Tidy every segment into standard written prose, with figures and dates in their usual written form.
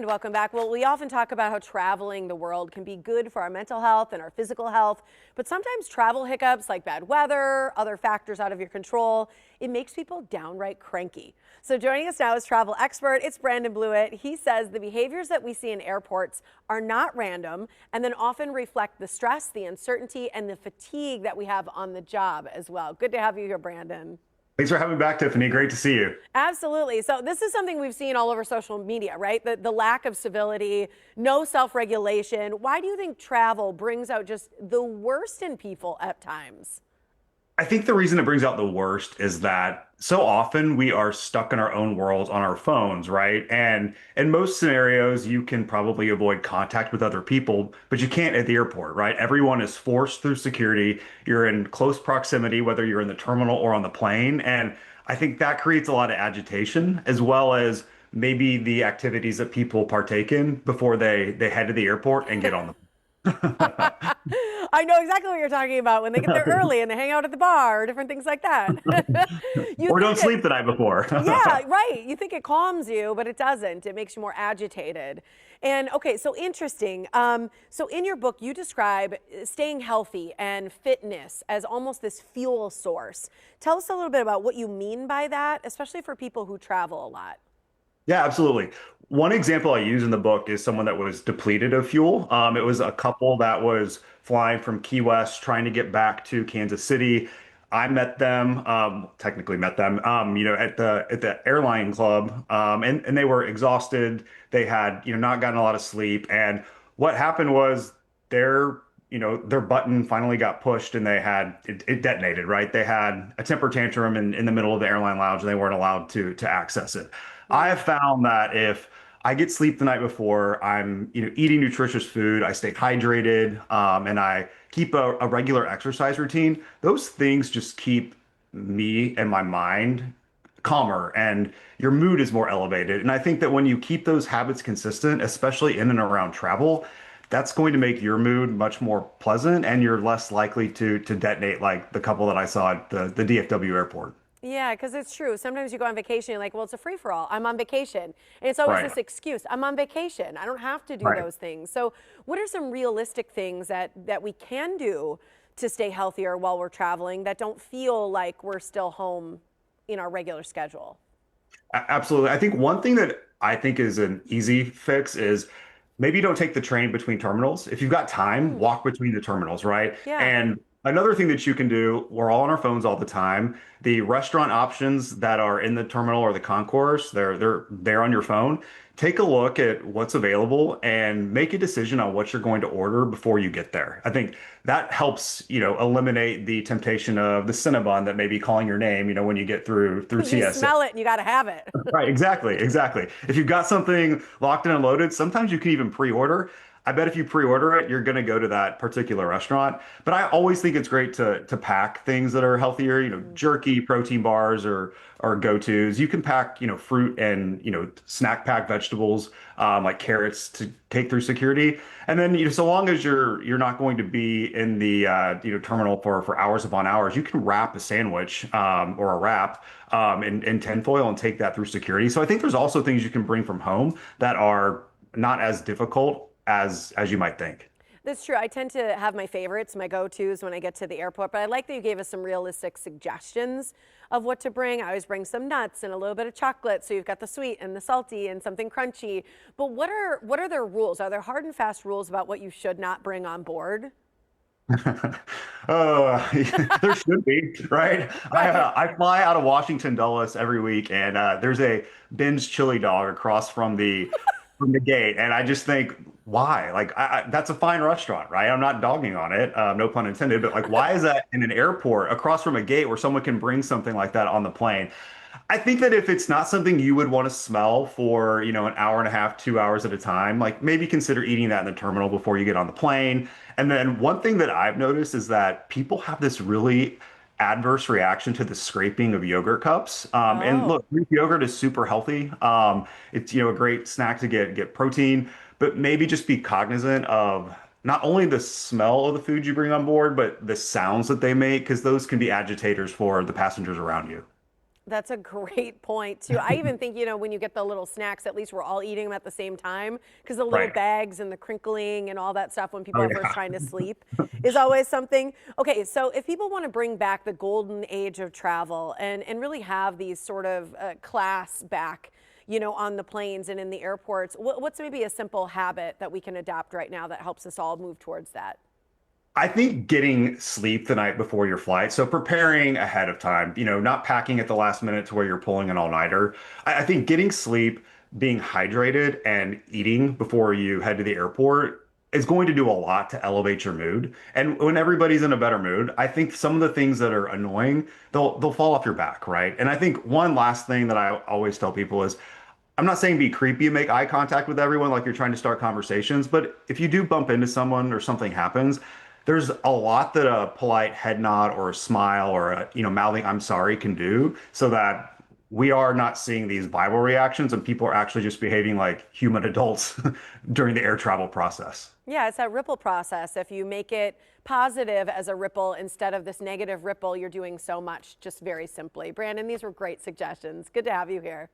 And welcome back. Well, we often talk about how traveling the world can be good for our mental health and our physical health, but sometimes travel hiccups like bad weather, other factors out of your control, it makes people downright cranky. So joining us now is travel expert, it's Brandon Blewett. He says the behaviors that we see in airports are not random and then often reflect the stress, the uncertainty, and the fatigue that we have on the job as well. Good to have you here, Brandon. Thanks for having me back, Tiffany. Great to see you. Absolutely. So this is something we've seen all over social media, right? The lack of civility, no self-regulation. Why do you think travel brings out just the worst in people at times? I think the reason it brings out the worst is that so often we are stuck in our own worlds on our phones, right? And in most scenarios, you can probably avoid contact with other people, but you can't at the airport, right? Everyone is forced through security. You're in close proximity, whether you're in the terminal or on the plane. And I think that creates a lot of agitation, as well as maybe the activities that people partake in before they head to the airport and get on the I know exactly what you're talking about when they get there early and they hang out at the bar or different things like that. You or don't think it, sleep the night before. yeah, right. You think it calms you, but it doesn't. It makes you more agitated. And okay, so interesting. So in your book, you describe staying healthy and fitness as almost this fuel source. Tell us a little bit about what you mean by that, especially for people who travel a lot. Yeah, absolutely. One example I use in the book is someone that was depleted of fuel. It was a couple that was flying from Key West trying to get back to Kansas City. I met them, technically met them, at the airline club, and they were exhausted. They had, not gotten a lot of sleep, and what happened was their, their button finally got pushed, and it detonated. Right? They had a temper tantrum in the middle of the airline lounge, and they weren't allowed to access it. I have found that if I get sleep the night before, I'm, eating nutritious food, I stay hydrated, and I keep a regular exercise routine, those things just keep me and my mind calmer and your mood is more elevated. And I think that when you keep those habits consistent, especially in and around travel, that's going to make your mood much more pleasant and you're less likely to detonate like the couple that I saw at the DFW airport. Yeah, because it's true. Sometimes you go on vacation, you're like, well, it's a free for all. I'm on vacation. And it's always Right. this excuse. I'm on vacation. I don't have to do Right. those things. So, what are some realistic things that we can do to stay healthier while we're traveling that don't feel like we're still home in our regular schedule? Absolutely. I think one thing that I think is an easy fix is maybe don't take the train between terminals. If you've got time, Mm, walk between the terminals, right? yeah. And another thing that you can do, we're all on our phones all the time. The restaurant options that are in the terminal or the concourse, they're there on your phone. Take a look at what's available and make a decision on what you're going to order before you get there. I think that helps, eliminate the temptation of the Cinnabon that may be calling your name, when you get through You TSA. smell it and you got to have it. Right, exactly, exactly. If you've got something locked and loaded, sometimes you can even pre-order. I bet if you pre-order it, you're going to go to that particular restaurant. But I always think it's great to pack things that are healthier, jerky, protein bars or go-tos. You can pack, fruit and, snack pack vegetables like carrots to take through security. And then, so long as you're not going to be in the terminal for hours upon hours, you can wrap a sandwich or a wrap in tinfoil and take that through security. So I think there's also things you can bring from home that are not as difficult as you might think. That's true. I tend to have my favorites, my go-tos when I get to the airport, but I like that you gave us some realistic suggestions of what to bring. I always bring some nuts and a little bit of chocolate, so you've got the sweet and the salty and something crunchy. But what are their rules? Are there hard and fast rules about what you should not bring on board? Oh, there should be, right? Right. I fly out of Washington Dulles every week, and there's a Ben's chili dog across from the gate, and I just think, why? Like, that's a fine restaurant, right? I'm not dogging on it, no pun intended, but like, why is that in an airport across from a gate where someone can bring something like that on the plane? I think that if it's not something you would want to smell for, an hour and a half, 2 hours at a time, like maybe consider eating that in the terminal before you get on the plane. And then one thing that I've noticed is that people have this really adverse reaction to the scraping of yogurt cups. And Oh. look, Greek yogurt is super healthy. It's, a great snack to get protein, but maybe just be cognizant of not only the smell of the food you bring on board, but the sounds that they make, because those can be agitators for the passengers around you. That's a great point too. I even think, when you get the little snacks, at least we're all eating them at the same time because the little Right. bags and the crinkling and all that stuff when people Oh are first yeah. trying to sleep is always something. Okay, so if people want to bring back the golden age of travel and really have these sort of class back, on the planes and in the airports, what's maybe a simple habit that we can adopt right now that helps us all move towards that? I think getting sleep the night before your flight, so preparing ahead of time, not packing at the last minute to where you're pulling an all-nighter. I think getting sleep, being hydrated, and eating before you head to the airport is going to do a lot to elevate your mood. And when everybody's in a better mood, I think some of the things that are annoying, they'll fall off your back, right? And I think one last thing that I always tell people is I'm not saying be creepy and make eye contact with everyone like you're trying to start conversations, but if you do bump into someone or something happens, there's a lot that a polite head nod or a smile or a, mouthing I'm sorry can do so that we are not seeing these viral reactions and people are actually just behaving like human adults during the air travel process. Yeah, it's that ripple process. If you make it positive as a ripple instead of this negative ripple, you're doing so much just very simply. Brandon, these were great suggestions. Good to have you here.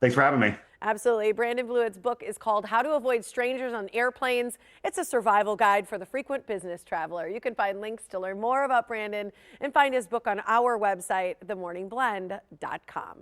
Thanks for having me. Absolutely. Brandon Fluid's book is called How to Avoid Strangers on Airplanes. It's a survival guide for the frequent business traveler. You can find links to learn more about Brandon and find his book on our website, themorningblend.com.